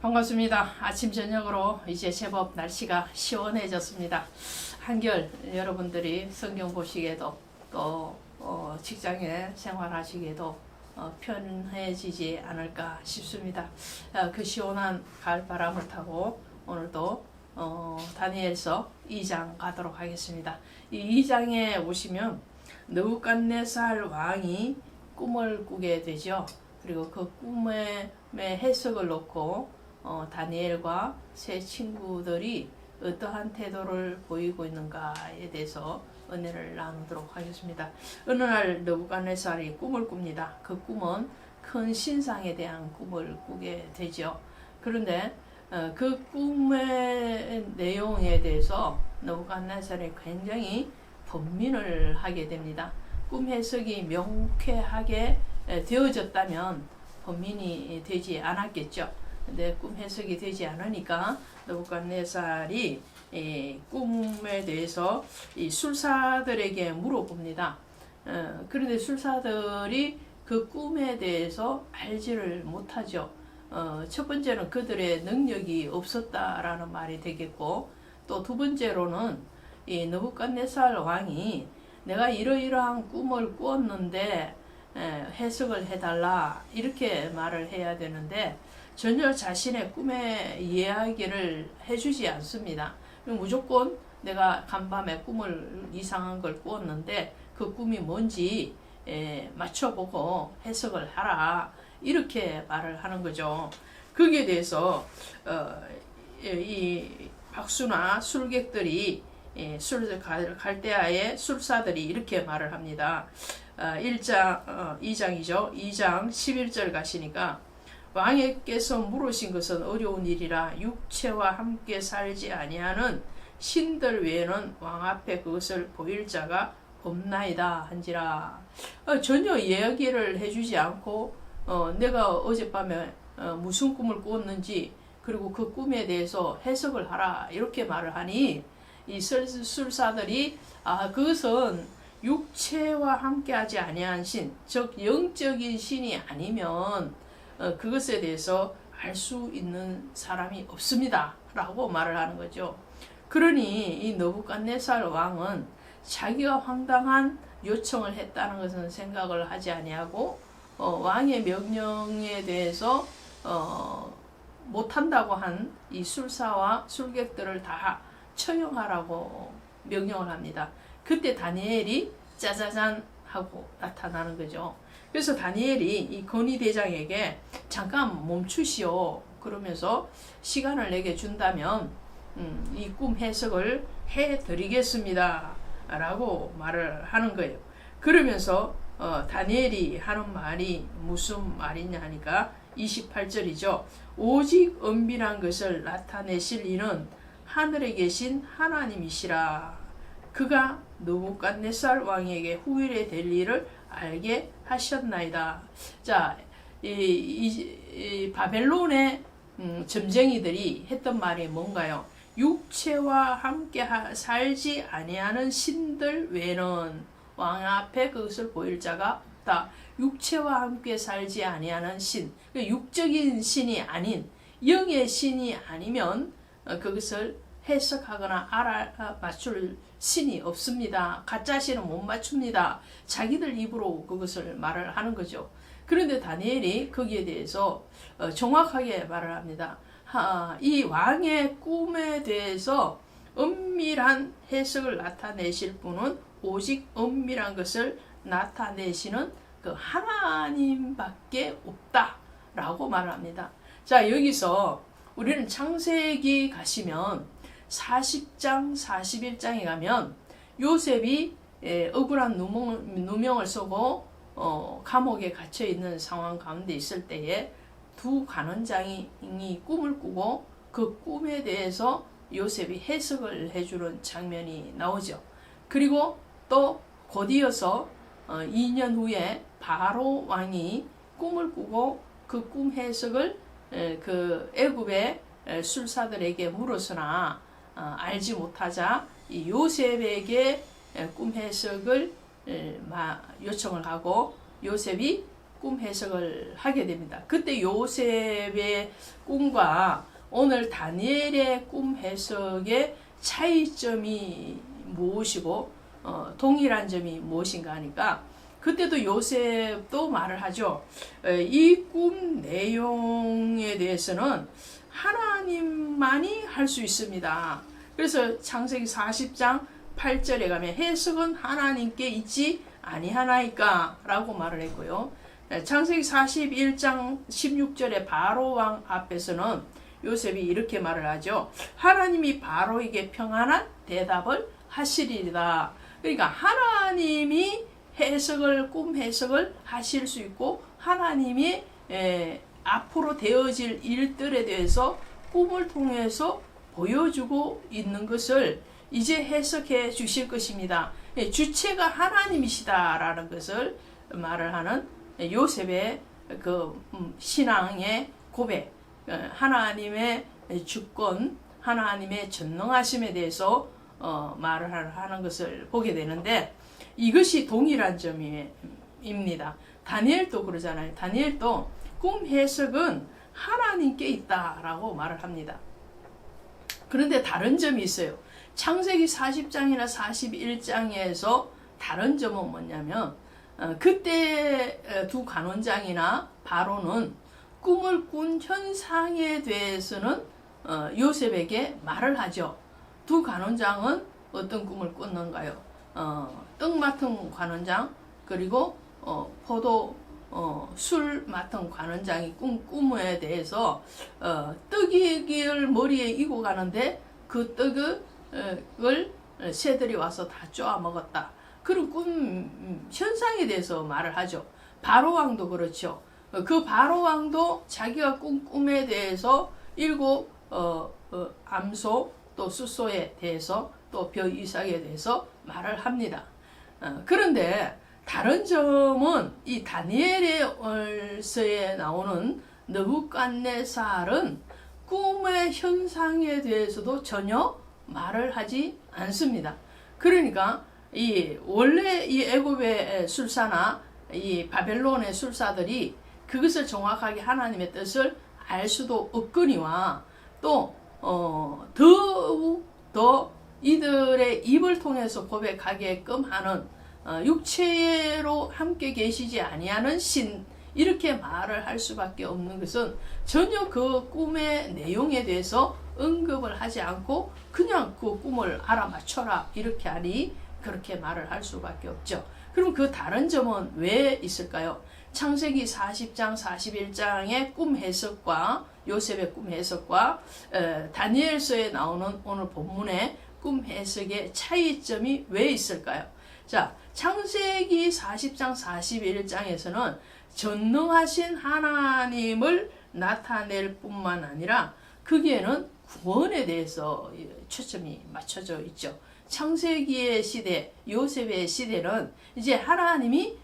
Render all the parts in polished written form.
반갑습니다. 아침 저녁으로 이제 제법 날씨가 시원해졌습니다. 한결 여러분들이 성경 보시기에도 또 직장에 생활하시기에도 편해지지 않을까 싶습니다. 그 시원한 가을바람을 타고 오늘도 다니엘서 2장 가도록 하겠습니다. 이 2장에 오시면 느부갓네살 왕이 꿈을 꾸게 되죠. 그리고 그 꿈의 해석을 놓고 다니엘과 세 친구들이 어떠한 태도를 보이고 있는가에 대해서 은혜를 나누도록 하겠습니다. 어느 날 느부갓네살이 꿈을 꿉니다. 그 꿈은 큰 신상에 대한 꿈을 꾸게 되죠. 그런데 그 꿈의 내용에 대해서 느부갓네살이 굉장히 번민을 하게 됩니다. 꿈 해석이 명쾌하게 되어졌다면 번민이 되지 않았겠죠. 근데 꿈 해석이 되지 않으니까 느부갓네살이 꿈에 대해서 이 술사들에게 물어봅니다. 그런데 술사들이 그 꿈에 대해서 알지를 못하죠. 첫 번째는 그들의 능력이 없었다라는 말이 되겠고, 또 두 번째로는 이 느부갓네살 왕이 내가 이러이러한 꿈을 꾸었는데 해석을 해달라 이렇게 말을 해야 되는데 전혀 자신의 꿈의 이야기를 해주지 않습니다. 무조건 내가 간밤에 꿈을 이상한 걸 꾸었는데 그 꿈이 뭔지 맞춰보고 해석을 하라 이렇게 말을 하는 거죠. 거기에 대해서 이 박수나 술객들이 갈대아의 술사들이 이렇게 말을 합니다. 2장이죠. 2장 11절 가시니까 왕에게서 물으신 것은 어려운 일이라 육체와 함께 살지 아니하는 신들 외에는 왕 앞에 그것을 보일 자가 없나이다 한지라. 전혀 이야기를 해주지 않고 내가 어젯밤에 무슨 꿈을 꾸었는지 그리고 그 꿈에 대해서 해석을 하라 이렇게 말을 하니 이 술사들이 그것은 육체와 함께하지 아니한 신, 즉 영적인 신이 아니면 그것에 대해서 알 수 있는 사람이 없습니다 라고 말을 하는 거죠. 그러니 이 느부갓네살 왕은 자기가 황당한 요청을 했다는 것은 생각을 하지 아니하고 왕의 명령에 대해서 못한다고 한 이 술사와 술객들을 다 처형하라고 명령을 합니다. 그때 다니엘이 짜자잔 하고 나타나는 거죠. 그래서 다니엘이 이 건의대장에게 잠깐 멈추시오 그러면서 시간을 내게 준다면 이 꿈 해석을 해드리겠습니다 라고 말을 하는 거예요. 그러면서 다니엘이 하는 말이 무슨 말이냐 하니까 28절이죠. 오직 은밀한 것을 나타내실 이는 하늘에 계신 하나님이시라. 그가 느부갓네살 왕에게 후일에 될 일을 알게 하셨나이다. 자, 이 바벨론의 점쟁이들이 했던 말이 뭔가요? 육체와 함께 살지 아니하는 신들 외에는 왕 앞에 그것을 보일 자가 없다. 육체와 함께 살지 아니하는 신, 육적인 신이 아닌 영의 신이 아니면 그것을 해석하거나 맞출 신이 없습니다. 가짜 신은 못 맞춥니다. 자기들 입으로 그것을 말을 하는 거죠. 그런데 다니엘이 거기에 대해서 정확하게 말을 합니다. 이 왕의 꿈에 대해서 은밀한 해석을 나타내실 분은 오직 은밀한 것을 나타내시는 그 하나님밖에 없다라고 말을 합니다. 자, 여기서 우리는 창세기 가시면 40장, 41장에 가면 요셉이 억울한 누명을 쓰고 감옥에 갇혀 있는 상황 가운데 있을 때에 두 간원장이 꿈을 꾸고 그 꿈에 대해서 요셉이 해석을 해주는 장면이 나오죠. 그리고 또 곧이어서 2년 후에 바로 왕이 꿈을 꾸고 그 꿈 해석을 그 애굽의 술사들에게 물었으나 알지 못하자 이 요셉에게 꿈 해석을 요청을 하고 요셉이 꿈 해석을 하게 됩니다. 그때 요셉의 꿈과 오늘 다니엘의 꿈 해석의 차이점이 무엇이고 동일한 점이 무엇인가 하니까 그때도 요셉도 말을 하죠. 이 꿈 내용에 대해서는 하나님만이 할 수 있습니다. 그래서 창세기 40장 8절에 가면 해석은 하나님께 있지 아니하나이까 라고 말을 했고요. 창세기 41장 16절에 바로 왕 앞에서는 요셉이 이렇게 말을 하죠. 하나님이 바로에게 평안한 대답을 하시리이다. 그러니까 하나님이 꿈 해석을 하실 수 있고 하나님이 앞으로 되어질 일들에 대해서 꿈을 통해서 보여주고 있는 것을 이제 해석해 주실 것입니다. 주체가 하나님이시다라는 것을 말을 하는 요셉의 그 신앙의 고백, 하나님의 주권, 하나님의 전능하심에 대해서 말을 하는 것을 보게 되는데 이것이 동일한 점입니다. 다니엘도 그러잖아요. 다니엘도 꿈 해석은 하나님께 있다라고 말을 합니다. 그런데 다른 점이 있어요. 창세기 40장이나 41장에서 다른 점은 뭐냐면 그때 두 관원장이나 바로는 꿈을 꾼 현상에 대해서는 요셉에게 말을 하죠. 두 관원장은 어떤 꿈을 꿨는가요? 떡 맡은 관원장 그리고 술 맡은 관원장이 꾼 꿈에 대해서 떡이를 머리에 이고 가는데 그 떡을 새들이 와서 다 쪼아 먹었다. 그런 꿈 현상에 대해서 말을 하죠. 바로왕도 그렇죠. 그 바로왕도 자기가 꾼 꿈에 대해서 일곱 암소 또 숫소에 대해서 또 벼이삭에 대해서 말을 합니다. 그런데 다른 점은 이 다니엘의 나오는 느부갓네살은 꿈의 현상에 대해서도 전혀 말을 하지 않습니다. 그러니까 원래 이 애굽의 술사나 이 바벨론의 술사들이 그것을 정확하게 하나님의 뜻을 알 수도 없거니와 또 더욱 더 이들의 입을 통해서 고백하게끔 하는 육체로 함께 계시지 아니하는 신 이렇게 말을 할 수밖에 없는 것은 전혀 그 꿈의 내용에 대해서 언급을 하지 않고 그냥 그 꿈을 알아맞혀라 이렇게 하니 그렇게 말을 할 수밖에 없죠. 그럼 그 다른 점은 왜 있을까요? 창세기 40장 41장의 꿈 해석과 요셉의 꿈 해석과 다니엘서에 나오는 오늘 본문의 꿈 해석의 차이점이 왜 있을까요? 자, 창세기 40장 41장에서는 전능하신 하나님을 나타낼 뿐만 아니라 거기에는 구원에 대해서 초점이 맞춰져 있죠. 창세기의 시대, 요셉의 시대는 이제 하나님의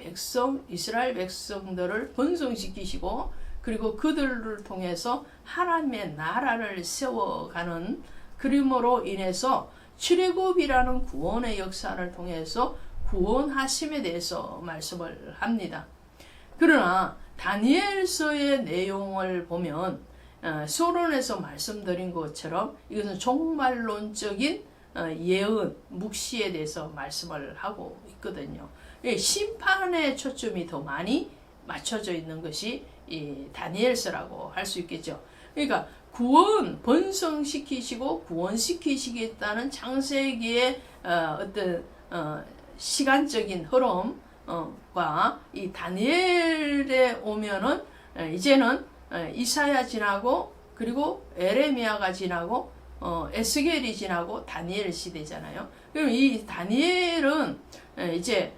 백성, 이스라엘 백성들을 번성시키시고 그리고 그들을 통해서 하나님의 나라를 세워가는 그림으로 인해서 출애굽이라는 구원의 역사를 통해서 구원하심에 대해서 말씀을 합니다. 그러나 다니엘서의 내용을 보면 서론에서 말씀드린 것처럼 이것은 종말론적인 예언, 묵시에 대해서 말씀을 하고 있거든요. 심판의 초점이 더 많이 맞춰져 있는 것이 이 다니엘서라고 할 수 있겠죠. 그러니까 구원, 번성시키시고 구원시키시겠다는 창세기의 어떤 시간적인 흐름과 이 다니엘에 오면은 이제는 이사야 지나고 그리고 에레미야가 지나고 에스겔이 지나고 다니엘 시대잖아요. 그럼 이 다니엘은 이제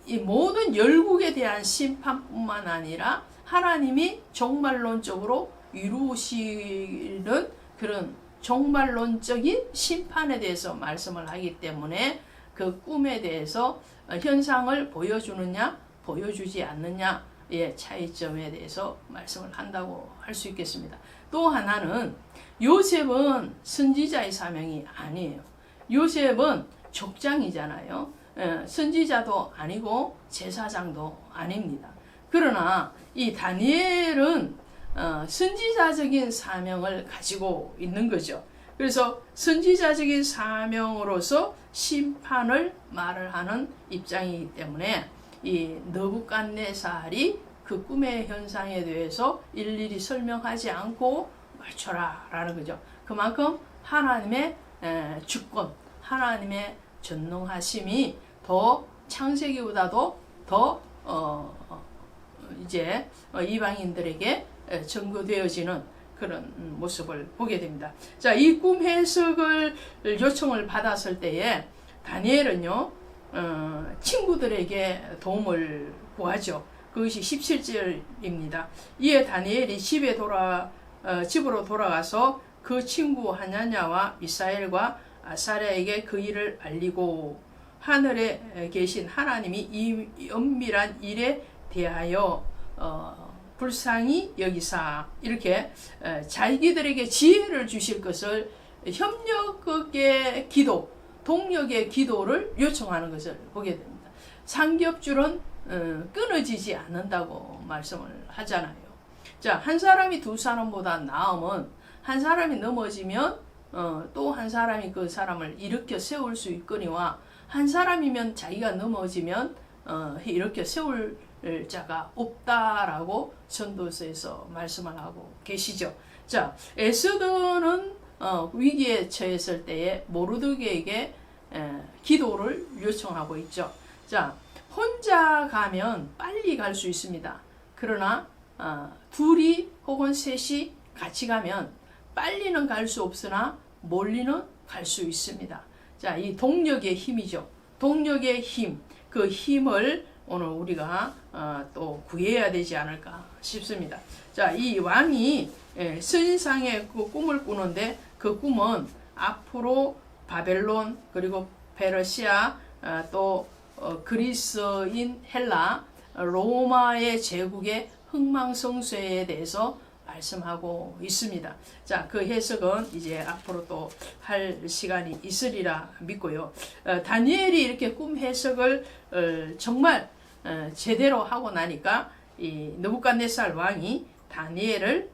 이 모든 열국에 대한 심판뿐만 아니라 하나님이 종말론적으로 이루시는 그런 종말론적인 심판에 대해서 말씀을 하기 때문에 그 꿈에 대해서 현상을 보여주느냐 보여주지 않느냐의 차이점에 대해서 말씀을 한다고 할 수 있겠습니다. 또 하나는 요셉은 선지자의 사명이 아니에요. 요셉은 족장이잖아요. 선지자도 아니고 제사장도 아닙니다. 그러나 이 다니엘은 선지자적인 사명을 가지고 있는 거죠. 그래서 선지자적인 사명으로서 심판을 말을 하는 입장이기 때문에 이 느부갓네살이 그 꿈의 현상에 대해서 일일이 설명하지 않고 맞춰라 라는 거죠. 그만큼 하나님의 주권, 하나님의 전능하심이 더 창세기보다도 더 이제 이방인들에게 전거되어지는 그런 모습을 보게 됩니다. 자, 이 꿈 해석을 요청을 받았을 때에 다니엘은요, 친구들에게 도움을 구하죠. 그것이 17절입니다. 이에 다니엘이 집으로 돌아가서 그 친구 하나냐와 미사엘과 아사랴에게 그 일을 알리고 하늘에 계신 하나님이 이 엄밀한 일에 대하여 불쌍히 여기사 이렇게 자기들에게 지혜를 주실 것을 협력의 기도, 동력의 기도를 요청하는 것을 보게 됩니다. 삼겹줄은 끊어지지 않는다고 말씀을 하잖아요. 자, 한 사람이 두 사람보다 나으면 한 사람이 넘어지면 또 한 사람이 그 사람을 일으켜 세울 수 있거니와 한 사람이면 자기가 넘어지면 일으켜 세울 자가 없다라고 전도서에서 말씀을 하고 계시죠. 자, 에스더는 위기에 처했을 때에 모르드게에게 기도를 요청하고 있죠. 자, 혼자 가면 빨리 갈 수 있습니다. 그러나 둘이 혹은 셋이 같이 가면 빨리는 갈 수 없으나 멀리는 갈 수 있습니다. 자, 이 동력의 힘이죠. 동력의 힘, 그 힘을 오늘 우리가 또 구해야 되지 않을까 싶습니다. 자, 이 왕이 선상의 그 꿈을 꾸는데 그 꿈은 앞으로 바벨론 그리고 페르시아 또 그리스인 헬라 로마의 제국의 흥망성쇠에 대해서 말씀하고 있습니다. 자, 그 해석은 이제 앞으로 또 할 시간이 있으리라 믿고요. 다니엘이 이렇게 꿈 해석을 정말 제대로 하고 나니까 이 느부갓네살 왕이 다니엘을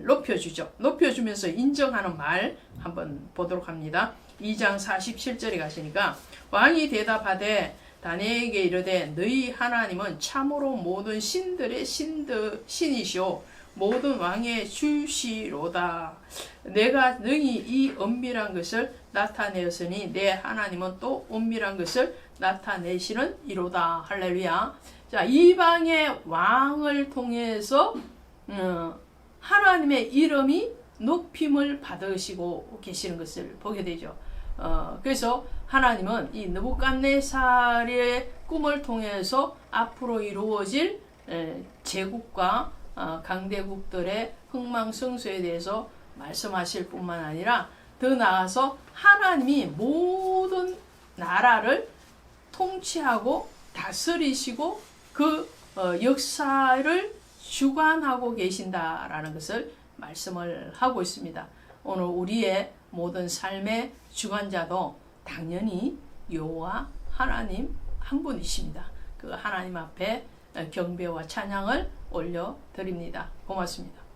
높여주죠. 높여주면서 인정하는 말 한번 보도록 합니다. 2장 47절에 가시니까 왕이 대답하되 다니엘에게 이르되 너희 하나님은 참으로 모든 신들의 신이시오 모든 왕의 주시로다. 내가 능히 이 엄밀한 것을 나타내었으니 내 하나님은 또 엄밀한 것을 나타내시는 이로다. 할렐루야. 자, 이방의 왕을 통해서 하나님의 이름이 높임을 받으시고 계시는 것을 보게 되죠. 그래서 하나님은 이 느부갓네살의 꿈을 통해서 앞으로 이루어질 제국과 강대국들의 흥망성쇠에 대해서 말씀하실 뿐만 아니라 더 나아가서 하나님이 모든 나라를 통치하고 다스리시고 그 역사를 주관하고 계신다라는 것을 말씀을 하고 있습니다. 오늘 우리의 모든 삶의 주관자도 당연히 여호와 하나님 한 분이십니다. 그 하나님 앞에 경배와 찬양을 올려드립니다. 고맙습니다.